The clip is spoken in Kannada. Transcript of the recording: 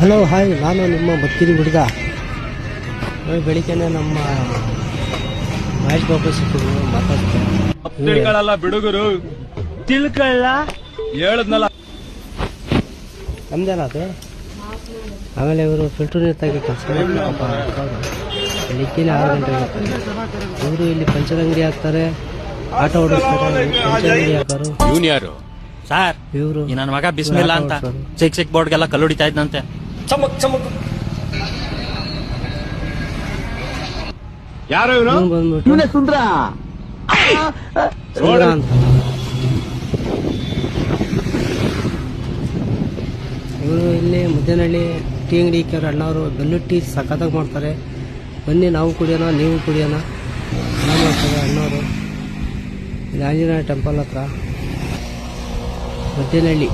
ಹಲೋ ಹಾಯ್, ನಾನು ನಿಮ್ಮ ಬತ್ತಿರಿ ಹುಡುಗ. ಬೆಳಿಗ್ಗೆನೆ ನಮ್ಮ ಮಹೇಶ್ ಬಾಬು ಸಿಕ್ಕಿದ್ರು, ಮಾತಾಡ್ತಾರೆ. ಬಿಡುಗರು ತಿಳ್ಕೊಳ್ಳ ಹೇಳದ್ನಲ್ಲ ನಮ್ದೇನ ಅದು. ಆಮೇಲೆ ಇವರು ಫಿಲ್ಟರ್ ನೀರು ತೆಗಿ ಕೆಲಸ ಬೆಳಿಗ್ಗೆನೆ 6 ಗಂಟೆಗೆ ಇವರು ಇಲ್ಲಿ ಪಂಚರಂಗಡಿ ಹಾಕ್ತಾರೆ, ಆಟೋ ಓಡಿಸ್ತಾರೆ. ಪಂಚರಂಗಡಿ ಹಾಕೋರು ಇವನ್ ಯಾರು ಸರ್? ಇವರು ನನ್ನ ಮಗ ಬಿಸ್ಮಿಲ್ಲಾ ಅಂತ ಚೆಕ್ ಬೋರ್ಡ್ಗೆಲ್ಲ ಕಲ್ಲು ಹೊಡಿತಾ ಇದ್ದಂತೆ. ಯಾರು ಇವನು? ಬಂದ್ಬಿಟ್ಟು ಸುಂದ್ರ ಅಂತ ಇವರು ಇಲ್ಲಿ ಮುದ್ದೇನಹಳ್ಳಿ ಟೀ ಅಂಗಡಿ ಇಕ್ಕಿರೋ ಅಣ್ಣವರು ಬೆಲ್ಲು ಟೀ ಸಖತ್ತಾಗಿ ಮಾಡ್ತಾರೆ. ಬನ್ನಿ ನಾವು ಕುಡಿಯೋಣ, ನೀವು ಕುಡಿಯೋಣ. ಮಾಡ್ತಾರೆ ಅಣ್ಣವರು. ಇದು ಆಂಜನೇಯ ಟೆಂಪಲ್ ಹತ್ರ ಮುದ್ದೇನಹಳ್ಳಿ.